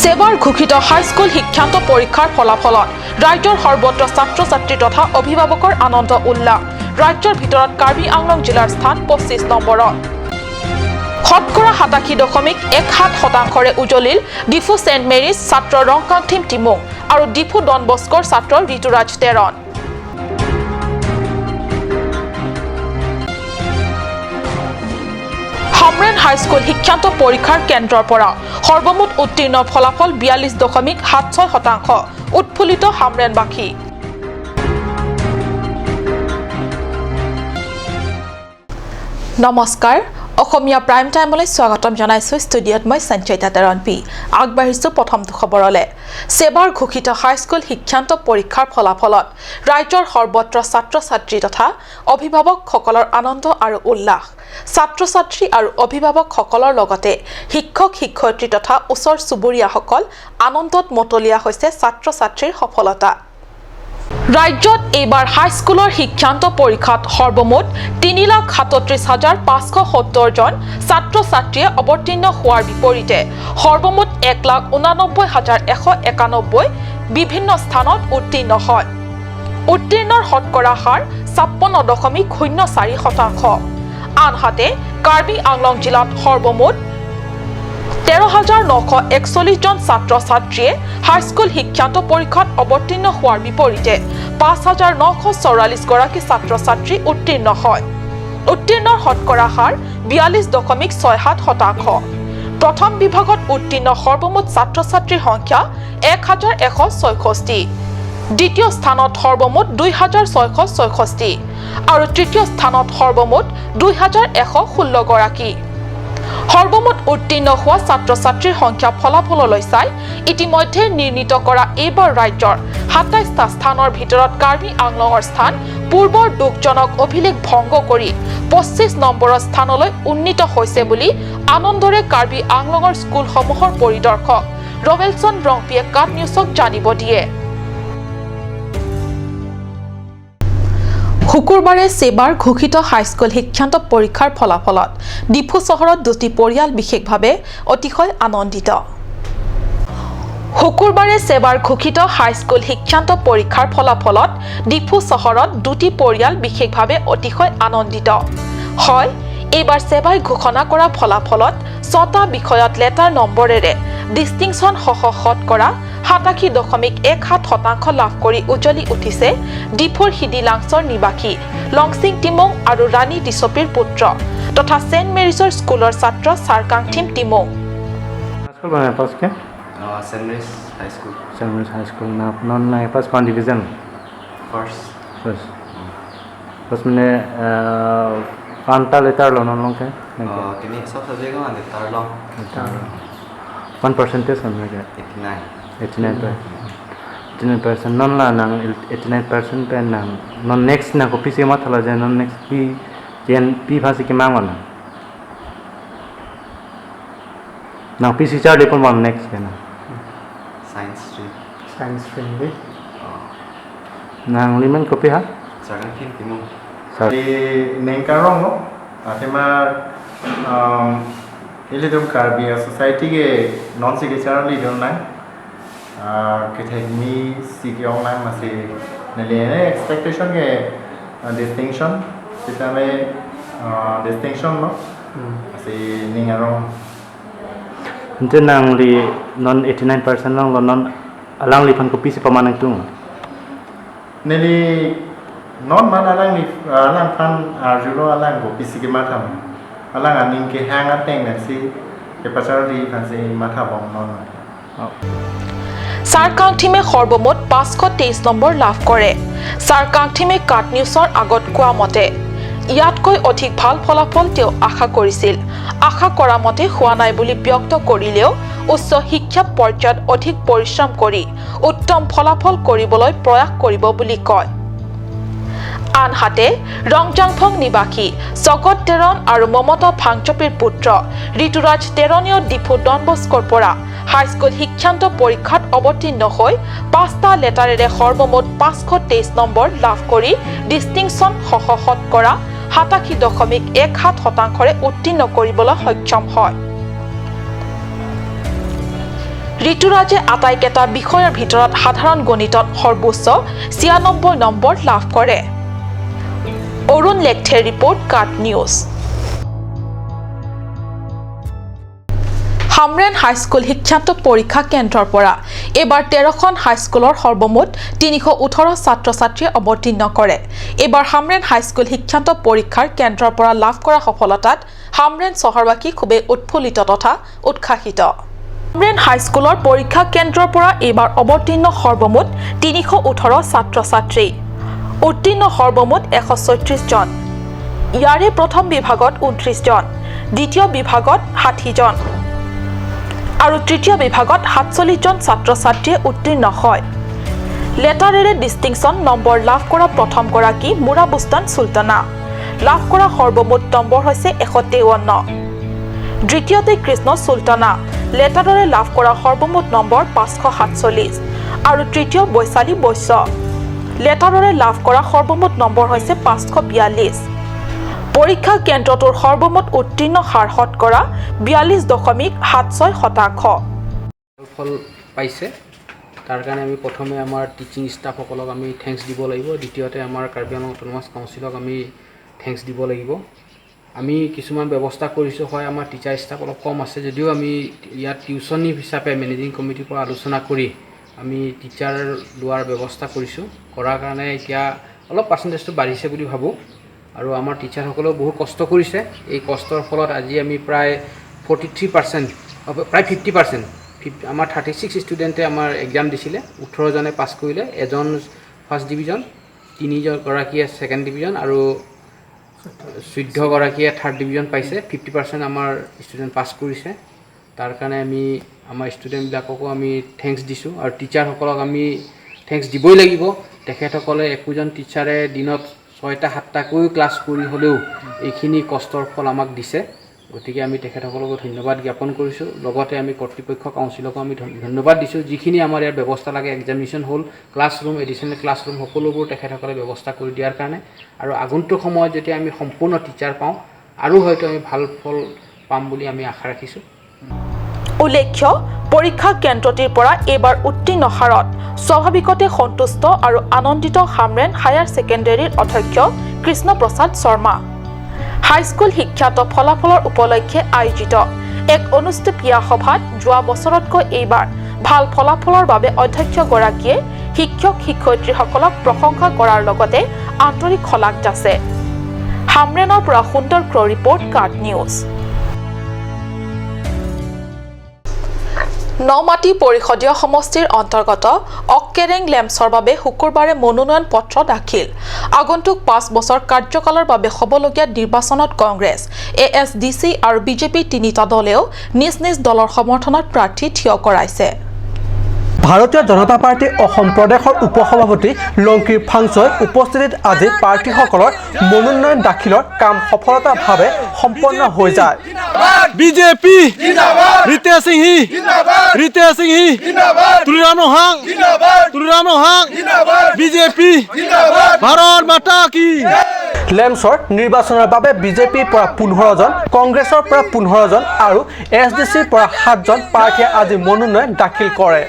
সেবাৰ ঘোষিত হাইস্কুল শিক্ষান্ত পৰীক্ষাৰ ফলাফলত ৰাজ্যৰ সৰ্বত্ৰ ছাত্ৰ-ছাত্ৰী তথা অভিভাৱকৰ আনন্দ উল্লাস। ৰাজ্যৰ ভিতৰত কাৰ্বি আংলং জিলাৰ স্থান 25 নম্বৰত। শতকৰা 87.17% উজলিল ডিফু সেণ্ট মেৰিজ ছাত্ৰ ৰংকাংথিম টিমুং আৰু ডিফু ডন বস্কৰ ছাত্ৰ ঋতুৰাজ তেৰণ। হামৰেন হাইস্কুল শিক্ষান্ত পৰীক্ষাৰ কেন্দ্ৰৰ পৰা সৰ্বমুঠ উত্তীৰ্ণ ফলাফল 42.76%। উৎফুল্লিত হামৰেনবাসী। নমস্কাৰ, অসমীয়া প্ৰাইম টাইমলৈ স্বাগতম জনাইছো। ষ্টুডিঅ'ত মই সঞ্চয়িতা তেৰণপি আগবাঢ়িছো প্ৰথমটো খবৰলৈ। সেবাৰ ঘোষিত হাইস্কুল শিক্ষান্ত পৰীক্ষাৰ ফলাফলত ৰাজ্যৰ সৰ্বত্ৰ ছাত্ৰ-ছাত্ৰী তথা অভিভাৱকসকলৰ আনন্দ আৰু উল্লাস। ছাত্ৰ-ছাত্ৰী আৰু অভিভাৱকসকলৰ লগতে শিক্ষক-শিক্ষয়িত্ৰী তথা ওচৰ চুবুৰীয়াসকল আনন্দত মতলীয়া হৈছে ছাত্ৰ-ছাত্ৰীৰ সফলতা। ৰাজ্যত এইবাৰ হাইস্কুলৰ শিক্ষান্ত পৰীক্ষাত সৰ্বমুঠ 3,37,570 জন ছাত্ৰ-ছাত্ৰীয়ে অৱতীৰ্ণ হোৱাৰ বিপৰীতে সৰ্বমুঠ 1,89,191 বিভিন্ন স্থানত উত্তীৰ্ণ হয়। উত্তীৰ্ণৰ শতকৰা হাৰ 56.04%। আনহাতে কাৰ্বি আংলং জিলাত সৰ্বমুঠ 13,941 জন ছাত্ৰ-ছাত্ৰীয়ে হাইস্কুল শিক্ষান্ত পৰীক্ষাত অৱতীৰ্ণ হোৱাৰ বিপৰীতে 5,944 গৰাকী ছাত্ৰ-ছাত্ৰী উত্তীৰ্ণ হয়। উত্তীৰ্ণৰ শতকৰা হাৰ 42.67%। প্ৰথম বিভাগত উত্তীৰ্ণ সৰ্বমুঠ ছাত্ৰ-ছাত্ৰীৰ সংখ্যা 1,166। দ্বিতীয় স্থানত সৰ্বমুঠ 2,666 আৰু তৃতীয় স্থানত সৰ্বমুঠ 2,116 গৰাকী। সৰ্বমুঠ উত্তীৰ্ণ হোৱা ছাত্ৰ-ছাত্ৰীৰ সংখ্যা ফলাফললৈ চাই ইতিমধ্যে নিৰ্ণীত কৰা এইবাৰ ৰাজ্যৰ 27টা স্থানৰ ভিতৰত কাৰ্বি আংলঙৰ স্থান পূৰ্বৰ দুখজনক অভিলেখ ভংগ কৰি 25 নম্বৰৰ স্থানলৈ উন্নীত হৈছে বুলি আনন্দৰে কাৰ্বি আংলঙৰ স্কুলসমূহৰ পৰিদৰ্শক ৰবেলছন ৰংপিয়ে কাট নিউজক জানিব দিয়ে। শুকুৰবাৰে সেবাৰ ঘোষিত হাইস্কুল শিক্ষান্ত পৰীক্ষাৰ ফলাফলত ডিফু চহৰত দুটি পৰিয়াল বিশেষভাৱে অতিশয় আনন্দিত। শুকুৰবাৰে সেবাৰ ঘোষিত হাইস্কুল শিক্ষান্ত পৰীক্ষাৰ ফলাফলত ডিফু চহৰত দুটি পৰিয়াল বিশেষভাৱে অতিশয় আনন্দিত হয়। এইবাৰ সেবাই ঘোষণা কৰা ফলাফলত 6টা বিষয়ত লেটাৰ নম্বৰেৰে ডিষ্টিংশ্যন সহ শতকৰা 87.17% লাভ কৰি উজ্বলি উঠিছে ডিফুৰ হিদিলাংছৰ নিবাসী লংচিং টিমুং আৰু ৰাণী দিছপিৰ পুত্ৰ তথা সেণ্ট মেৰিজৰ স্কুলৰ ছাত্ৰ চাৰকাংথিম Timung. St. Mary's High School. St. Mary's High School. Non first one division. First. First मैंने कांटा लेता लो non long के. Kini सब subject में लेता लो. 1% समझ गया. 89%. Non ला नंग 89% पे नंग non next ना को पीछे मत हला जाए non next पी भाषी के मांगो ना. ना पीछे चार लेपन वन next के ना. Science stream भी nang liman kopi ha Sarangkin Timung. Di Nengkarong no atema ilidum Karbi society ke non secretary don nang ketemi sikyong nang masih nilai expectation ke distinction kita me distinction no masih Nengkarong. Itu nang li non 89% nang non alang lipan kopi si pemanang tu. Nili non man alang fan arjulo alang kopi si kematam alang aning ke hang ateng nasi ke pasari fansi matha bong non. চাৰকাংথিমে সৰ্বমুঠ 523 number লাভ কৰে। চাৰকাংথিমে কাট নিউজৰ আগত কোৱা মতে ইয়াতকৈ অধিক ভাল ফলাফল তেওঁ আশা কৰিছিল। আশা কৰা মতে হোৱা নাই বুলি ব্যক্ত কৰিলেও উচ্চ শিক্ষা পৰ্যায়ত অধিক পৰিশ্ৰম কৰি উত্তম ফলাফল কৰিবলৈ প্ৰয়াস কৰিব বুলি কয়। আনহাতে ৰংজাংফং নিবাসী জগত তেৰণ আৰু মমতা ভাংচপিৰ পুত্ৰ ঋতুৰাজ তেৰণীয় ডিফু ডন বস্কৰ পৰা হাইস্কুল শিক্ষান্ত পৰীক্ষাত অৱতীৰ্ণ হৈ 5টা লেটাৰেৰে সৰ্বমুঠ 523 নম্বৰ লাভ কৰি ডিষ্টিংশ্যন সহ শতকৰা 87.17%ৰে উত্তীৰ্ণ কৰিবলৈ সক্ষম হয়। ঋতুৰাজে আটাইকেইটা বিষয়ৰ ভিতৰত সাধাৰণ গণিতত সৰ্বোচ্চ 96 নম্বৰ লাভ কৰে অৰুণ লেখথে ৰিপৰ্ট কাট নিউজ হামৰেন হাইস্কুল শিক্ষান্ত পৰীক্ষা কেন্দ্ৰৰ পৰা এবাৰ 13খন হাইস্কুলৰ সৰ্বমুঠ 318 ছাত্ৰ-ছাত্ৰীয়ে অৱতীৰ্ণ কৰে এবাৰ হামৰেন হাইস্কুল শিক্ষান্ত পৰীক্ষাৰ কেন্দ্ৰৰ পৰা লাভ কৰা সফলতাত হামৰেন চহৰবাসী খুবেই উৎফুল্লিত তথা উৎসাহিত হামৰেন হাইস্কুলৰ পৰীক্ষা কেন্দ্ৰৰ পৰা এবাৰ অৱতীৰ্ণ সৰ্বমুঠ 318 ছাত্ৰ-ছাত্ৰী উত্তীৰ্ণ সৰ্বমুঠ 136 জন ইয়াৰে প্ৰথম বিভাগত 29 জন দ্বিতীয় বিভাগত 60 জন আৰু তৃতীয় বিভাগত 47 জন ছাত্ৰ-ছাত্ৰীয়ে উত্তীৰ্ণ হয় লেটাৰেৰে ডিষ্টিংশ্যন নম্বৰ লাভ কৰা প্ৰথম গৰাকী মুৰাবুস্তান সুলতানা লাভ কৰা সৰ্বমুঠ নম্বৰ হৈছে 153 দ্বিতীয়তে কৃষ্ণ সুলতানা লেটাৰেৰে লাভ কৰা সৰ্বমুঠ নম্বৰ 547 আৰু তৃতীয় বৈশালী বৈশ্য লেটাৰেৰে লাভ কৰা সৰ্বমুঠ নম্বৰ হৈছে 542 পৰীক্ষা কেন্দ্ৰটোৰ সৰ্বমুঠ উত্তীৰ্ণ হাৰ শতকৰা 42.76% ফল পাইছে তাৰ কাৰণে আমি প্ৰথমে আমাৰ টিচিং ষ্টাফসকলক আমি থেংকছ দিব লাগিব দ্বিতীয়তে আমাৰ কাৰ্বি আংলং অটোনমাছ কাউন্সিলক আমি থেংকছ দিব লাগিব আমি কিছুমান ব্যৱস্থা কৰিছোঁ হয় আমাৰ টিচাৰ ষ্টাফ অলপ কম আছে যদিও আমি ইয়াত টিউচন হিচাপে মেনেজিং কমিটিৰ পৰা আলোচনা কৰি আমি টিচাৰ লোৱাৰ ব্যৱস্থা কৰিছোঁ কৰাৰ কাৰণে এতিয়া অলপ পাৰ্চেণ্টেজটো বাঢ়িছে বুলি ভাবোঁ আৰু আমাৰ টিচাৰসকলেও বহুত কষ্ট কৰিছে এই কষ্টৰ ফলত আজি আমি প্ৰায় 43% প্ৰায় 50% আমাৰ 36 ষ্টুডেণ্টে আমাৰ এক্সাম দিছিলে 18 জনে পাছ কৰিলে এজন ফাৰ্ষ্ট ডিভিজন 3 গৰাকীয়ে ছেকেণ্ড ডিভিজন আৰু 14 গৰাকীয়ে থাৰ্ড ডিভিজন পাইছে 50% আমাৰ ষ্টুডেণ্ট পাছ কৰিছে তাৰ কাৰণে আমি আমাৰ ষ্টুডেণ্টবিলাককো আমি থেংকছ দিছোঁ আৰু টিচাৰসকলক আমি থেংকছ দিবই লাগিব তেখেতসকলে একোজন টিচাৰে দিনত 6-7টাকৈ ক্লাছ কৰি হ'লেও এইখিনি কষ্টৰ ফল আমাক দিছে গতিকে আমি তেখেতসকলক ধন্যবাদ জ্ঞাপন কৰিছোঁ লগতে আমি কৰ্তৃপক্ষ কাউন্সিলকো আমি ধন্যবাদ দিছোঁ যিখিনি আমাৰ ইয়াৰ ব্যৱস্থা লাগে এক্সামিনেশ্যন হ'ল ক্লাছৰুম এডিশ্যনেল ক্লাছৰুম সকলোবোৰ তেখেতসকলে ব্যৱস্থা কৰি দিয়াৰ কাৰণে আৰু আগন্তুক সময়ত যেতিয়া আমি সম্পূৰ্ণ টিচাৰ পাওঁ আৰু হয়তো আমি ভাল ফল পাম বুলি আমি আশা ৰাখিছোঁ উল্লেখ্য পৰীক্ষা কেন্দ্ৰটিৰ পৰা এবাৰ উত্তীৰ্ণ হাৰত স্বাভাৱিকতে সন্তুষ্ট আৰু আনন্দিত হামৰেন হায়াৰ ছেকেণ্ডেৰীৰ অধ্যক্ষ কৃষ্ণ প্ৰসাদ শৰ্মা হাইস্কুল শিক্ষাত ফলাফলৰ উপলক্ষে আয়োজিত এক অনুষ্ঠেয় সভাত যোৱা বছৰতকৈ এইবাৰ ভাল ফলাফলৰ বাবে অধ্যক্ষগৰাকীয়ে শিক্ষক শিক্ষয়িত্ৰীসকলক প্ৰশংসা কৰাৰ লগতে আন্তৰিক শলাগ যাচে হামৰেনৰ পৰা সুন্দৰ ক্ৰ ৰিপৰ্ট কাট নিউজ নমাটি পৰিষদীয় সমষ্টিৰ অন্তৰ্গত অক্কেৰেং লেম্পছৰ বাবে শুকুৰবাৰে মনোনয়ন পত্ৰ দাখিল আগন্তুক 5 বছৰ কাৰ্যকালৰ বাবে হ'বলগীয়া নিৰ্বাচনত কংগ্ৰেছ এএছডিসি আৰু বিজেপি তিনিটা দলেও নিজ নিজ দলৰ সমৰ্থনত প্ৰাৰ্থী থিয় কৰাইছে ভাৰতীয় জনতা পাৰ্টি অসম প্ৰদেশৰ উপসভাপতি লংকিৰ ফাংচই উপস্থিতিত আজি প্ৰাৰ্থীসকলৰ মনোনয়ন দাখিলৰ কাম সফলতাভাৱে সম্পন্ন হৈ যায় বিজেপি ৰিতে সিংহি তুলিৰাম নোহাং বিজেপি ভাৰত মাতা কি লেম্পছৰ নিৰ্বাচনৰ বাবে বিজেপিৰ পৰা 15 জন কংগ্ৰেছৰ পৰা 15 জন আৰু এছডিচিৰ পৰা 7 জন প্ৰাৰ্থীয়ে আজি মনোনয়ন দাখিল কৰে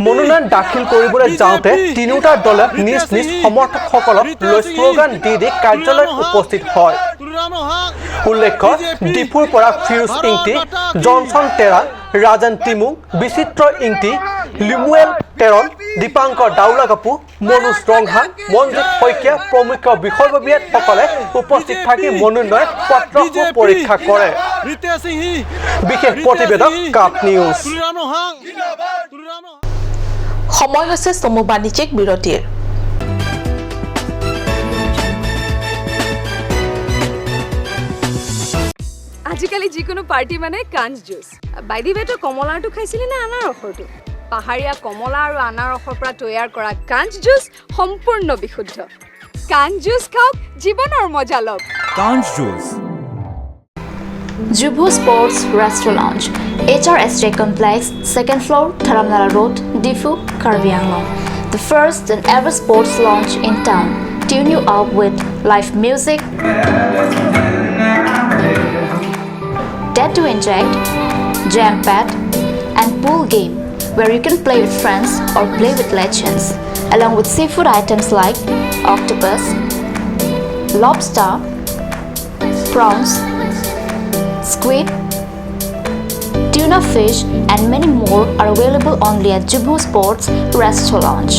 মনোনয়ন দাখিল কৰিবলৈ যাওঁতে তিনিওটা দলে নিজ নিজ সমৰ্থকসকলক লৈ শ্লোগান দি কাৰ্যালয়ত উপস্থিত হয় উল্লেখ্য ডিফুৰ পৰা ফিৰোজ ইংতি জনসন তেৰাং ৰাজন টিমুং বিচিত্ৰ ইংতি লিমুৱেল তেৰণ দীপাংকৰ দাউলাকাপু মনোজ ৰংহাং মনজিৎ শইকীয়া প্ৰমুখ বিষয়ববীয়াসকলে উপস্থিত থাকি মনোনয়ন পত্ৰ পৰীক্ষা কৰে বিশেষ প্ৰতিবেদক কাপ নিউজ সময় হৈছে চমু বাণিজ্যিক বিৰতিৰ আজিকালি যিকোনো পাৰ্টি মানে কাঞ্চ জুচ বাইদি বেটো কমলাৰটো খাইছিলি না আনাৰসৰটো পাহাৰীয়া কমলা আৰু আনাৰসৰ পৰা তৈয়াৰ কৰা কাঞ্চ জুচ সম্পূৰ্ণ বিশুদ্ধ কাঞ্চ জুচ খাওক জীৱনৰ মজা লওক কাঞ্চ juice Jubu Sports Restaurant Lounge, HRSJ Complex, 2nd floor, Dharamnala Road, Difu, Karbi Anglong. The first and ever sports lounge in town. Tune you up with live music, dare to inject, jam pad, and pool game, where you can play with friends or play with legends, along with seafood items like octopus, lobster, prawns, squid, tuna fish, and many more are available only at Jubu Sports Restaurant.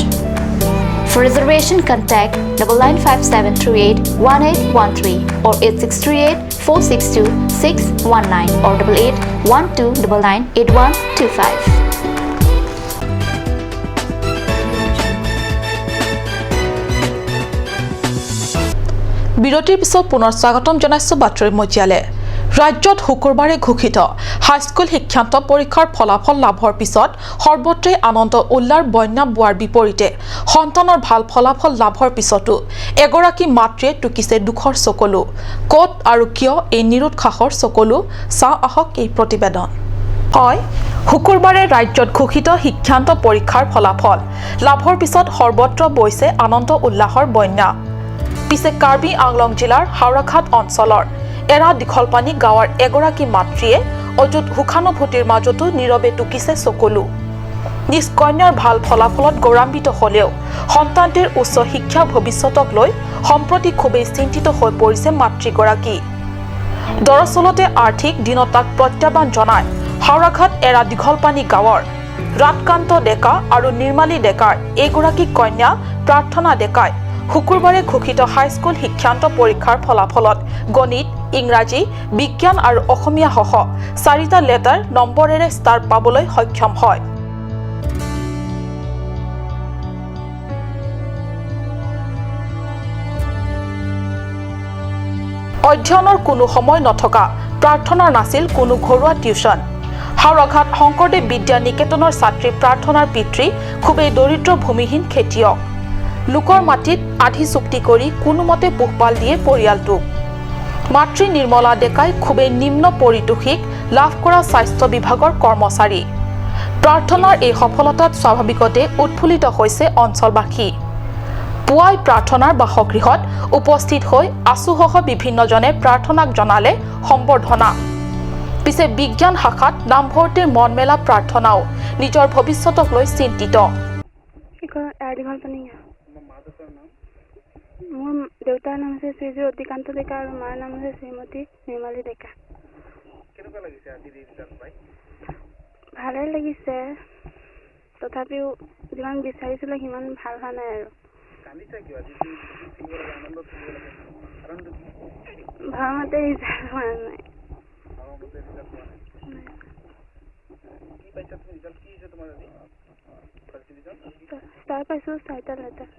For reservation, contact 9957381813 or 8638462619 or 8812998125. বিৰতিৰ পিছত পুনৰ স্বাগতম জনাইছো বাতৰি মজিয়ালে। ৰাজ্যত শুকুৰবাৰে ঘোষিত high school শিক্ষান্ত পৰীক্ষাৰ ফলাফল লাভৰ পিছত সৰ্বত্ৰে আনন্দ উল্লাৰ বন্যা বোৱাৰ বিপৰীতে সন্তানৰ ভাল ফলাফল লাভৰ পিছতো এগৰাকী মাতৃয়ে টুকিছে দুখৰ চকলো। ক'ত আৰু কিয় এই নিৰুৎসাহৰ চকলো, চাওঁ আহক এই প্ৰতিবেদন। হয়, শুকুৰবাৰে ৰাজ্যত ঘোষিত শিক্ষান্ত পৰীক্ষাৰ ফলাফল লাভৰ পিছত সৰ্বত্ৰ বৈছে আনন্দ উল্লাহৰ বন্যা। পিছে কাৰ্বি আংলং জিলাৰ হাওৰাঘাট অঞ্চলৰ এৰা দীঘলপানী গাঁৱৰ এগৰাকী মাতৃয়ে অযুত সুখানুভূতিৰ মাজতো নীৰৱে টুকিছে চকলো। নিজ কন্যাৰ ভাল ফলাফলত গৌৰৱান্বিত হ'লেও সন্তানটিৰ উচ্চ শিক্ষা ভৱিষ্যতক লৈ সম্প্ৰতি খুবেই চিন্তিত হৈ পৰিছে মাতৃগৰাকী। দৰাচলতে আৰ্থিক দীনতাক প্ৰত্যাহ্বান জনাই হাওৰাঘাট এৰা দীঘলপানী গাঁৱৰ ৰাতকান্ত ডেকা আৰু নিৰ্মালী ডেকাৰ এইগৰাকী কন্যা প্ৰাৰ্থনা ডেকাই শুকুৰবাৰে ঘোষিত হাইস্কুল শিক্ষান্ত পৰীক্ষাৰ ফলাফলত গণিত, ইংৰাজী, বিজ্ঞান আৰু অসমীয়া সহ 4টা লেটাৰ নম্বৰেৰে ষ্টাৰ পাবলৈ সক্ষম হয়। অধ্যয়নৰ কোনো সময় নথকা প্ৰাৰ্থনাৰ নাছিল কোনো ঘৰুৱা টিউচন। হাওৰাঘাট শংকৰদেৱ বিদ্যা নিকেতনৰ ছাত্ৰী প্ৰাৰ্থনাৰ পিতৃ খুবেই দৰিদ্ৰ ভূমিহীন খেতিয়ক। লোকৰ মাটিত আধি চুক্তি কৰি কোনোমতে পোহপাল দিয়ে পৰিয়ালটোক। মাতৃ নিৰ্মলা ডেকাই খুবেই নিম্ন পাৰিতোষিক লাভ কৰা স্বাস্থ্য বিভাগৰ কৰ্মচাৰী। প্ৰাৰ্থনাৰ এই সফলতাত স্বাভাৱিকতে উৎফুল্লিত হৈছে অঞ্চলবাসী। পুৱাই প্ৰাৰ্থনাৰ বাসগৃহত উপস্থিত হৈ আছুসহ বিভিন্নজনে প্ৰাৰ্থনাক জনালে সম্বৰ্ধনা। পিছে বিজ্ঞান শাখাত নামভৰ্তিৰ মন মেলা প্ৰাৰ্থনাও নিজৰ ভৱিষ্যতক লৈ চিন্তিত। মোৰ দেউতাৰ নাম হৈছে শ্ৰীযুত অতিকান্ত ডেকা আৰু মাৰ নাম হৈছে শ্ৰীমতী নিৰ্মালী ডেকা। ভালেই লাগিছে, তথাপিও যিমান বিচাৰিছিলোঁ সিমান ভাল হোৱা নাই আৰু ভালমতে ৰিজাল্ট হোৱা নাই। ষ্টাৰ পাইছোঁ 4টা লেটাৰ।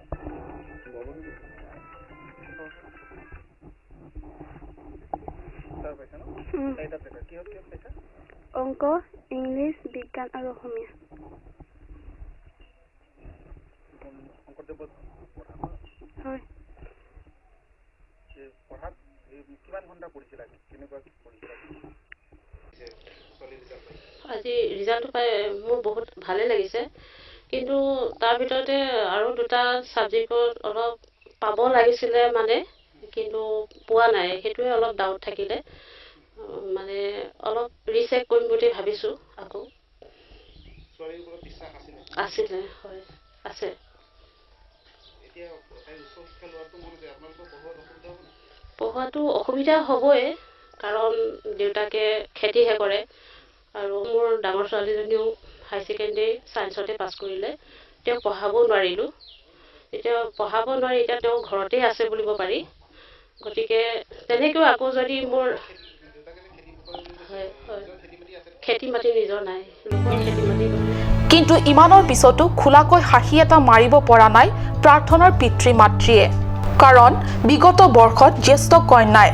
অংক, ইংলিছ, বিজ্ঞান আৰু অসমীয়া। হয়। আজি ৰিজাল্টটো পাই মোৰ বহুত ভালে লাগিছে, কিন্তু তাৰ ভিতৰতে আৰু 2টা ছাবজেক্টত অলপ পাব লাগিছিলে মানে, কিন্তু পোৱা নাই। সেইটোৱে অলপ ডাউট থাকিলে, মানে অলপ ৰিচেক কৰিম বুলি ভাবিছোঁ। আকৌ আছিলে, হয় আছে। পঢ়োৱাটো অসুবিধা হ'বই, কাৰণ দেউতাকে খেতিহে কৰে আৰু মোৰ ডাঙৰ ছোৱালীজনীও হাই ছেকেণ্ডেৰী ছায়েন্সতে পাছ কৰিলে। তেওঁ পঢ়াব নোৱাৰিলোঁ। এতিয়া পঢ়াব নোৱাৰি, এতিয়া তেওঁ ঘৰতেই আছে বুলিব পাৰি। গতিকে তেনেকৈও আকৌ যদি মোৰ খেতি মাটি নিজৰ নাই, লোকৰ খেতি মাটি। কিন্তু ইমানৰ পিছতো খোলাকৈ হাঁহি এটা মাৰিব পৰা নাই প্ৰাৰ্থনাৰ পিতৃ মাতৃয়ে। কাৰণ বিগত বৰ্ষত জ্যেষ্ঠ কন্যাই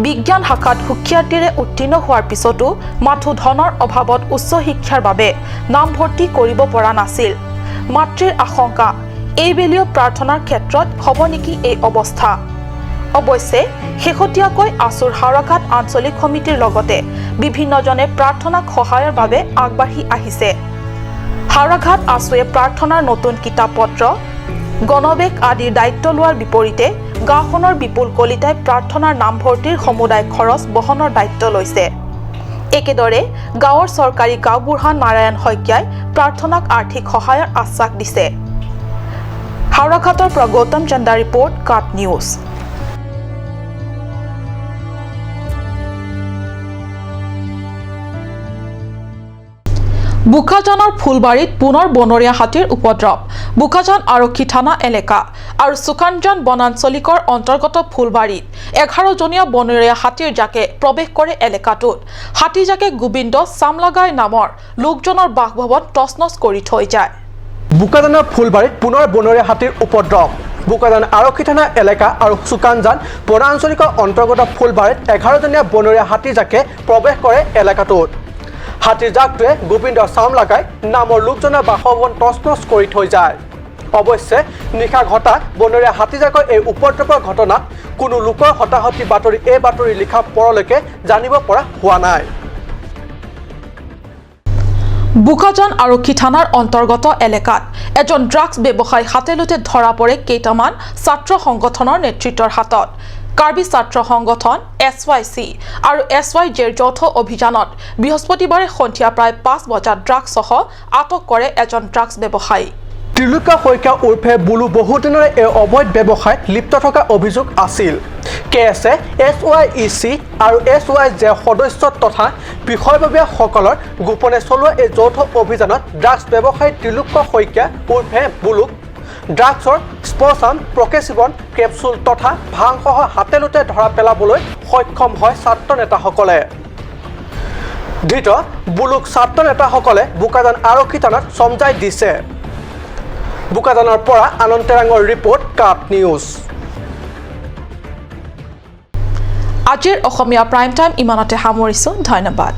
বিজ্ঞান শাখাত সুখ্যাতিৰে উত্তীৰ্ণ হোৱাৰ পিছতো মাথো ধনৰ অভাৱত উচ্চ শিক্ষাৰ বাবে নামভৰ্তি কৰিব পৰা নাছিল। মাতৃৰ আশংকা এইবেলিও প্ৰাৰ্থনাৰ ক্ষেত্ৰত হ'ব নেকি এই অৱস্থা। অৱশ্যে শেহতীয়াকৈ আছুৰ হাওৰাঘাট আঞ্চলিক সমিতিৰ লগতে বিভিন্নজনে প্ৰাৰ্থনাক সহায়ৰ বাবে আগবাঢ়ি আহিছে। হাওৰাঘাট আছুৱে প্ৰাৰ্থনাৰ নতুন কিতাপ পত্ৰ, গণবেশ আদিৰ দায়িত্ব লোৱাৰ বিপৰীতে গাঁওখনৰ বিপুল কলিতাই প্ৰাৰ্থনাৰ নামভৰ্তিৰ সমুদায় খৰচ বহনৰ দায়িত্ব লৈছে। একেদৰে গাঁৱৰ চৰকাৰী গাঁওবুঢ়া নাৰায়ণ শইকীয়াই প্ৰাৰ্থনাক আৰ্থিক সহায়ৰ আশ্বাস দিছে। হাওড়াঘাটৰ পৰা গৌতম চন্দা ৰিপৰ্ট, কাট নিউজ। বোকাজানৰ ফুলবাৰীত পুনৰ বনৰীয়া হাতীৰ উপদ্ৰৱ। বোকাজান আৰক্ষী থানা এলেকা আৰু সুকাঞ্জন বনাঞ্চলিকৰ অন্তৰ্গত ফুলবাৰীত 11জনীয়া বনৰীয়া হাতীৰ জাকে প্ৰৱেশ কৰে এলেকাটোত। হাতীজাকে গোবিন্দ চামলাগাই নামৰ লোকজনৰ বাসভৱন তছনছ কৰি থৈ যায়। বোকাজানৰ ফুলবাৰীত পুনৰ বনৰীয়া হাতীৰ উপদ্ৰৱ। বোকাজান আৰক্ষী থানা এলেকা আৰু সুকাঞ্জান বনাঞ্চলিকৰ অন্তৰ্গত ফুলবাৰীত 11জনীয়া বনৰীয়া হাতীজাকে প্ৰৱেশ কৰে এলেকাটোত। হাতীৰ জাকটোৱে গোবিন্দ চামলাগাই নামৰ লোকজনৰ বাসভৱন তছনছ কৰি থৈ যায়। অৱশ্যে নিশা ঘটা বনৰীয়া হাতীজাকৰ এই উপদ্ৰৱৰ ঘটনাত কোনো লোকৰ হতাহতি বাতৰি এই বাতৰি লিখা পৰলৈকে জানিব পৰা হোৱা নাই। বোকাজান আৰক্ষী থানাৰ অন্তৰ্গত এলেকাত এজন ড্ৰাগছ ব্যৱসায়ী হাতেলোতে ধৰা পৰে কেইটামান ছাত্ৰ সংগঠনৰ নেতৃত্বৰ হাতত। কাৰ্বি ছাত্ৰ সংগঠন SYC আৰু SYJৰ যৌথ অভিযানত বৃহস্পতিবাৰে সন্ধিয়া প্ৰায় 5 বজাত ড্ৰাগছসহ আটক কৰে এজন ড্ৰাগছ ব্যৱসায়ী। ত্ৰিলোকা শইকীয়া উৰ্ফে বুলু বহুদিনৰে এই অবৈধ ব্যৱসায়ত লিপ্ত থকা অভিযোগ আছিল। কেএছে SYEC আৰু SYJ সদস্য তথা বিষয়ববীয়াসকলৰ গোপনে চলোৱা এই যৌথ অভিযানত ড্ৰাগছ ব্যৱসায়ী ত্ৰিলোকা শইকীয়া উৰ্ফে বুলুক ড্ৰাগছৰ স্পচাম, প্ৰকেচিবন, কেপচুল তথা ভাংসহ হাতেলোতে ধৰা পেলাবলৈ সক্ষম হয় ছাত্ৰ নেতাসকলে। ধৃত বুলুক ছাত্ৰ নেতাসকলে বোকাজান আৰক্ষী থানাত চমজাই দিছে। বোকাজানৰ পৰা আনন্দ তেৰাঙৰ ৰিপৰ্ট, কাট নিউজ। আজিৰ অসমীয়া প্ৰাইম টাইম ইমানতে সামৰিছোঁ। ধন্যবাদ।